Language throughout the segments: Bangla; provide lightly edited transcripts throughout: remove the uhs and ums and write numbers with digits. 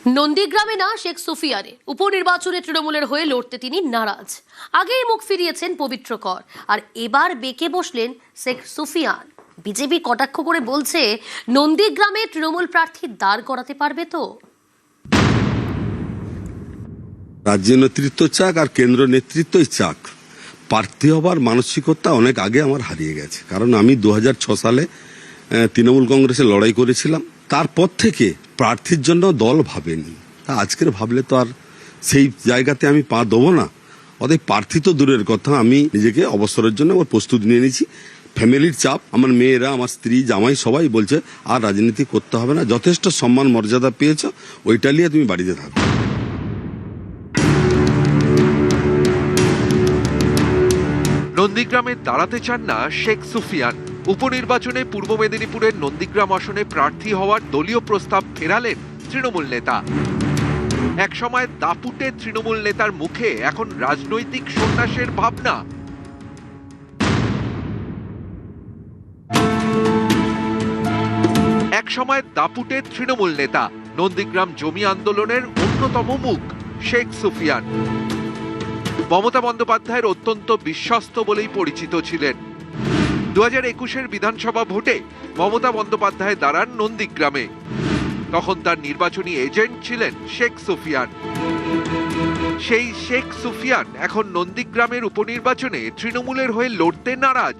নন্দীগ্রামে না শেখ সুফিয়ানে উপনির্বাচনে তৃণমূলের হয়ে লড়তে তিনি নারাজ। আগেই মুখ ফিরিয়েছেন পবিত্র কর, আর এবার বেঁকে বসলেন শেখ সুফিয়ান। বিজেপি কটাক্ষ করে বলছে, নন্দীগ্রামে তৃণমূল প্রার্থী দাঁড় করাতে পারবে তো? রাজ্য নেতৃত্ব চাক আর কেন্দ্র নেতৃত্বই চাক, প্রার্থী হবার মানসিকতা অনেক আগে আমার হারিয়ে গেছে। কারণ আমি 2006 সালে তৃণমূল কংগ্রেসে লড়াই করেছিলাম, তারপর থেকে প্রার্থীর জন্য দল ভাবেনি। তা আজকের ভাবলে তো আর সেই জায়গাতে আমি পা দেবো না। অতএব প্রার্থী তো দূরের কথা, আমি নিজেকে অবসরের জন্য ওর প্রস্তুতি নিয়ে নিয়েছি। ফ্যামিলির চাপ, আমার মেয়েরা, আমার স্ত্রী, জামাই সবাই বলছে আর রাজনীতি করতে হবে না, যথেষ্ট সম্মান মর্যাদা পেয়েছ, ওইটা নিয়ে তুমি বাড়িতে থাকো। নন্দীগ্রামে দাঁড়াতে চান না শেখ সুফিয়ান। উপনির্বাচনে পূর্ব মেদিনীপুরের নন্দীগ্রাম আসনে প্রার্থী হওয়ার দলীয় প্রস্তাব ফেরালেন তৃণমূল নেতা। একসময় দাপুটে তৃণমূল নেতার মুখে এখন রাজনৈতিক সন্ন্যাসের ভাবনা। একসময় দাপুটে তৃণমূল নেতা, নন্দীগ্রাম জমি আন্দোলনের অন্যতম মুখ শেখ সুফিয়ান। মমতা বন্দ্যোপাধ্যায়ের অত্যন্ত বিশ্বস্ত বলেই পরিচিত ছিলেন। 2021-এর বিধানসভা ভোটে মমতা বন্দ্যোপাধ্যায় দাঁড়ান নন্দীগ্রামে। তখন তার নির্বাচনী এজেন্ট ছিলেন শেখ সুফিয়ান। সেই শেখ সুফিয়ান এখন নন্দীগ্রামের উপনির্বাচনে তৃণমূলের হয়ে লড়তে নারাজ।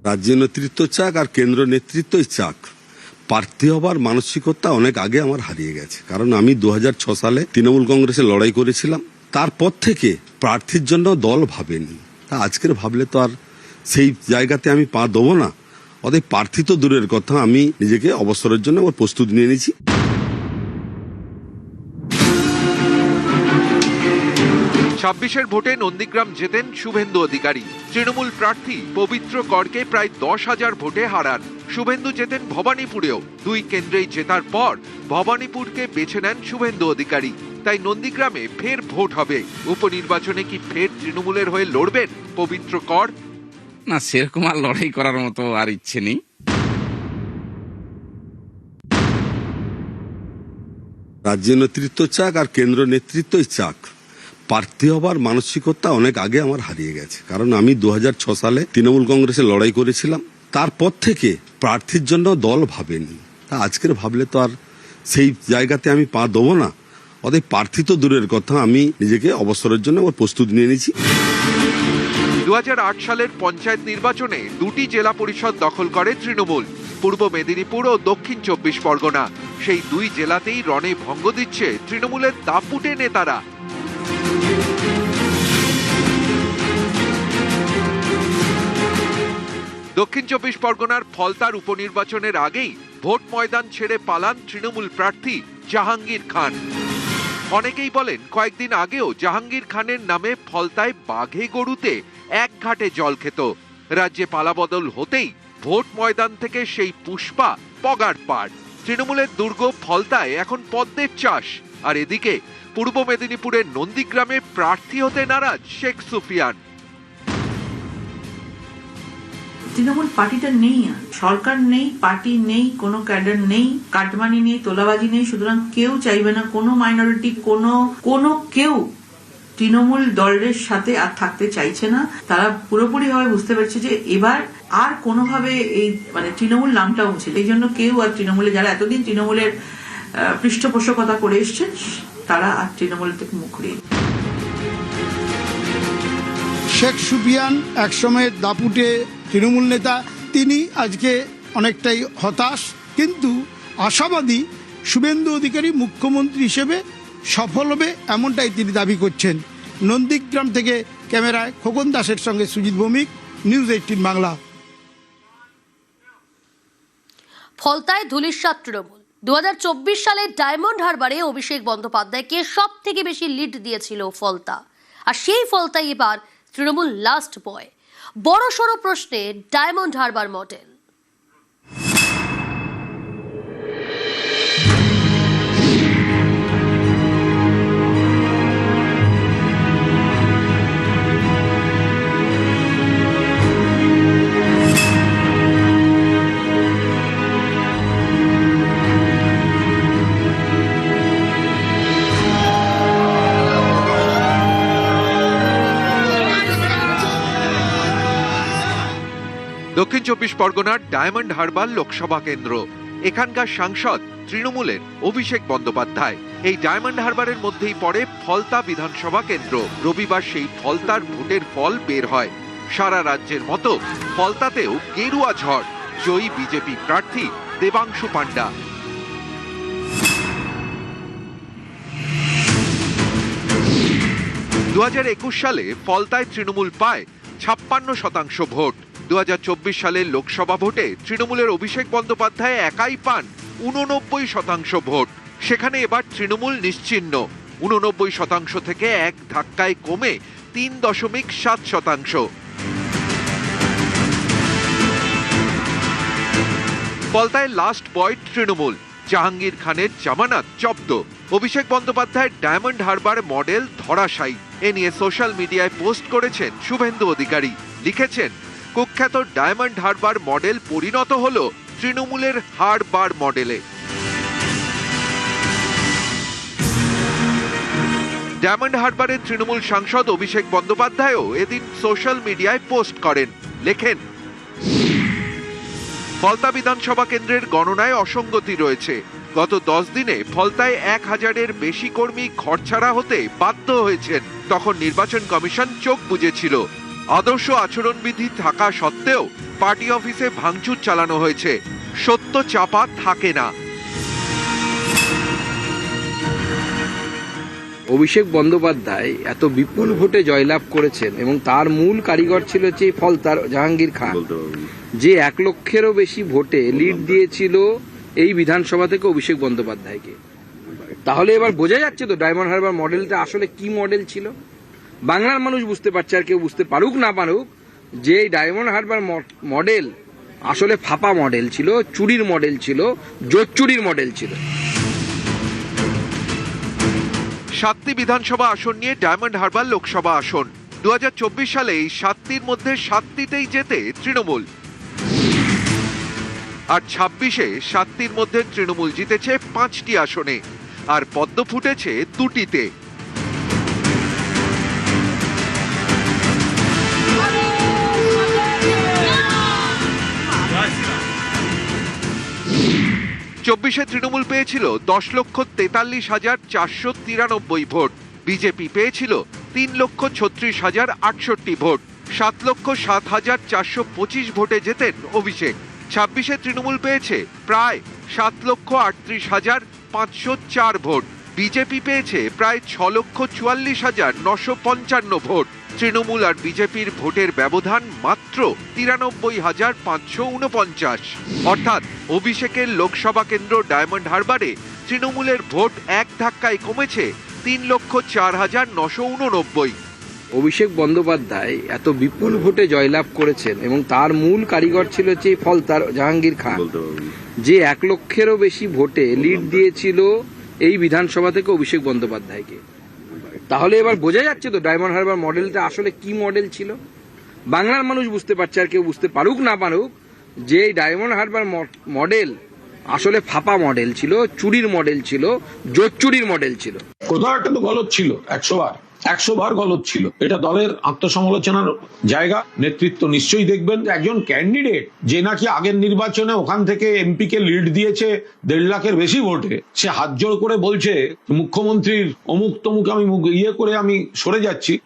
রাজ্য নেতৃত্ব চাক আর কেন্দ্র নেতৃত্বই চাক, প্রার্থী হবার মানসিকতা অনেক আগে আমার হারিয়ে গেছে। কারণ আমি 2006 সালে তৃণমূল কংগ্রেসে লড়াই করেছিলাম, তারপর থেকে প্রার্থীর জন্য দল ভাবেনি। তা আজকের ভাবলে তো আর সেই জায়গাতে আমি পা দেবো না। অতএব প্রার্থী তো দূরের কথা, আমি নিজেকে অবসরের জন্য ওর প্রস্তুতি নিয়ে নিয়েছি। 26-এর ভোটে নন্দীগ্রাম জেতেন শুভেন্দু অধিকারী। তৃণমূল প্রার্থী পবিত্র করকে প্রায় 10,000 ভোটে হারান। শুভেন্দু জেতেন ভবানীপুরেও। দুই কেন্দ্রেই জেতার পর ভবানীপুরকে বেছে নেন শুভেন্দু অধিকারী। তাই নন্দীগ্রামে ফের ভোট হবে। উপনির্বাচনে কি ফের তৃণমূলের হয়ে লড়বেন পবিত্র কর? না, সেরকম আর লড়াই করার মতো আর ইচ্ছে নেই। রাজ্য নেতৃত্ব চাক আর কেন্দ্র নেতৃত্বই চাক, প্রার্থী হবার মানসিকতা অনেক আগে আমার হারিয়ে গেছে। কারণ আমি 2006 সালে তৃণমূল কংগ্রেসে লড়াই করেছিলাম, তারপর থেকে প্রার্থীর জন্য দল ভাবেনি। তা আজকের ভাবলে তো আর সেই জায়গাতে আমি পা দেবো না। অতএব প্রার্থী তো দূরের কথা, আমি নিজেকে অবসরের জন্য ওর প্রস্তুতি নিয়ে নিয়েছি। 2008 সালের পঞ্চায়েত নির্বাচনে দুটি জেলা পরিষদ দখল করে তৃণমূল, পূর্ব মেদিনীপুর ও দক্ষিণ 24 পরগনা। সেই দুই জেলাতেই রণে ভঙ্গ দিচ্ছে তৃণমূলের দাপুটে নেতারা। দক্ষিণ 24 পরগনার ফলতার উপনির্বাচনের আগেই ভোট ময়দান ছেড়ে পালান তৃণমূল প্রার্থী জাহাঙ্গীর খান। অনেকেই বলেন, কয়েকদিন আগেও জাহাঙ্গীর খানের নামে ফলতায় বাঘে গরুতে এক ঘাটে জল খেত। রাজ্যে পালাবদল হতেই ভোট ময়দান থেকে সেই পুষ্পা পগার পাড়। তৃণমূলের দুর্গ ফলতায় এখন পদ্মের চাষ। আর এদিকে পূর্ব মেদিনীপুরের নন্দীগ্রামে প্রার্থী হতে নারাজ শেখ সুফিয়ান। তৃণমূল পার্টিটা নেই, সরকার নেই, পার্টি নেই, কোনো ক্যাডার নেই, কাটমানি নেই, তোলাবাজি নেই। সুতরাং কেউ চাইবে না, কোনো মাইনরিটি, কোনো কেউ তৃণমূল দলের সাথে আর থাকতে চাইছে না। তারা পুরোপুরি ভাবে বুঝতে পারছে যে এবার আর কোনোভাবে এই তৃণমূল নামটা মুছে। এই জন্য কেউ আর তৃণমূলে, যারা এতদিন তৃণমূলের পৃষ্ঠপোষকতা করে এসছেন, তারা আর তৃণমূল থেকে মুখ ঘুরিয়ে। শেখ সুফিয়ান একসময় দাপুটে তৃণমূল নেতা, তিনি আজকে অনেকটাই হতাশ, কিন্তু আশাবাদী শুভেন্দু অধিকারী মুখ্যমন্ত্রী হিসেবে সফল হবে, এমনটাই তিনি দাবি করছেন। নন্দীগ্রাম থেকে ক্যামেরায় খোকন দাসের সঙ্গে সুজিত ভৌমিক, নিউজ 18 বাংলা। ফলতায় ধুলিস্বাদ তৃণমূল 2024 সালে ডায়মন্ড হারবারে অভিষেক বন্দ্যোপাধ্যায়কে সব থেকে বেশি লিড দিয়েছিল ফলতা। আর সেই ফলতাই এবার তৃণমূল লাস্ট বয়। বড়সড় প্রশ্নে ডায়মন্ড হারবার মডেল। দক্ষিণ চব্বিশ পরগনার ডায়মন্ড হারবার লোকসভা কেন্দ্র। এখানকার সাংসদ তৃণমূলের অভিষেক বন্দ্যোপাধ্যায়। এই ডায়মন্ড হারবারের মধ্যেই পড়ে ফলতা বিধানসভা কেন্দ্র। রবিবার সেই ফলতার ভোটের ফল বের হয়। সারা রাজ্যের মতো ফলতাতেও গেরুয়া ঝড়। জয়ী বিজেপি প্রার্থী দেবাংশু পান্ডা। দু সালে ফলতায় তৃণমূল পায় 56% ভোট। 2024 সালের লোকসভা ভোটে তৃণমূলের অভিষেক বন্দ্যোপাধ্যায় একাই পান 89% ভোট। সেখানে এবার তৃণমূল নিশ্চিহ্ন। 89% থেকে এক ধাক্কায় কমে 3.7%। ফলতায় লাস্ট বয় তৃণমূল। জাহাঙ্গীর খানের জামানত জব্দ। অভিষেক বন্দ্যোপাধ্যায়ের ডায়মন্ড হারবার মডেল ধরাশায়ী। এ নিয়ে সোশ্যাল মিডিয়ায় পোস্ট করেছেন শুভেন্দু অধিকারী। লিখেছেন, কুখ্যাত ডায়মন্ড হারবার মডেল পরিণত হলো তৃণমূলের হারবার মডেলে। ডায়মন্ড হারবারের তৃণমূল সাংসদ অভিষেক বন্দ্যোপাধ্যায়ও এদিন সোশ্যাল মিডিয়ায় পোস্ট করেন। লেখেন, ফলতা বিধানসভা কেন্দ্রের গণনায় অসঙ্গতি রয়েছে। গত 10 দিনে ফলতায় 1000-এর বেশি কর্মী ঘরছাড়া হতে বাধ্য হয়েছেন। তখন নির্বাচন কমিশন চোখ বুজেছিল। আদর্শ আচরণবিধি থাকা সত্ত্বেও পার্টি অফিসে ভাঙচুর চালানো হয়েছে। সত্য চাপা থাকে না। অভিষেক বন্দ্যোপাধ্যায় এত বিপুল ভোটে জয়লাভ করেছেন এবং তার মূল কারিগর ছিল যে ফলতার জাহাঙ্গীর খান, যে 1 লক্ষেরও বেশি ভোটে লিড দিয়েছিল এই বিধানসভা থেকে অভিষেক বন্দ্যোপাধ্যায়কে। তাহলে এবার বোঝা যাচ্ছে তো ডায়মন্ড হারবার মডেলটা আসলে কি মডেল ছিল। বাংলার মানুষ বুঝতে পারছে, আর কেউ বুঝতে পারুক না পারুক, যে এই ডায়মন্ড হারবার মডেল আসলে ফাঁপা মডেল ছিল, চুরির মডেল ছিল, জোচ্চুরির মডেল ছিল। 7টি বিধানসভা আসন নিয়ে ডায়মন্ড হারবার লোকসভা আসন। 2024 সালে এই 7টির মধ্যে 7টিতেই জেতে তৃণমূল। আর 26-এ 7টির মধ্যে তৃণমূল জিতেছে 5টি আসনে, আর পদ্ম ফুটেছে 2টিতে। চব্বিশে তৃণমূল পেয়েছিল 10,43,493 ভোট। বিজেপি পেয়েছিল 3,36,068 ভোট। 7,07,425 ভোটে জেতেন অভিষেক। 26-এ তৃণমূল পেয়েছে প্রায় 7,38,504 ভোট। বিজেপি পেয়েছে প্রায় 6,44,955 ভোট। তৃণমূল আর বিজেপির ভোটের ব্যবধান মাত্র 93,549। অর্থাৎ অভিষেকের লোকসভা কেন্দ্র ডায়মন্ড হারবারে তৃণমূলের ভোট এক ধাক্কায় কমেছে 3,04,989। অভিষেক বন্দ্যোপাধ্যায় এত বিপুল ভোটে জয়লাভ করেছেন এবং তার মূল কারিগর ছিল যে ফলতার জাহাঙ্গীর খান, যে 1 লক্ষেরও বেশি ভোটে লিড দিয়েছিল এই বিধানসভা থেকে অভিষেক বন্দ্যোপাধ্যায়কে। তাহলে এবার বোঝা যাচ্ছে তো ডায়মন্ড হারবার মডেলটা আসলে কি মডেল ছিল। বাংলার মানুষ বুঝতে পারছে, আর কেউ বুঝতে পারুক না পারুক, যে এই ডায়মন্ড হারবার মডেল আসলে ফাঁপা মডেল ছিল, চুরির মডেল ছিল, জোচ্চুরির মডেল ছিল। কোথাও একটা তো গলদ ছিল, 100 বার গলদ ছিল। এটা দলের আত্মসমালোচনার জায়গা। নেতৃত্ব নিশ্চয়ই দেখবেন যে একজন ক্যান্ডিডেট যে নাকি আগের নির্বাচনে ওখান থেকে এমপি কে লিড দিয়েছে 1.5 লাখের বেশি ভোটে, সে হাত জোড় করে বলছে মুখ্যমন্ত্রীর অমুক তমুক আমি ইয়ে করে আমি সরে যাচ্ছি।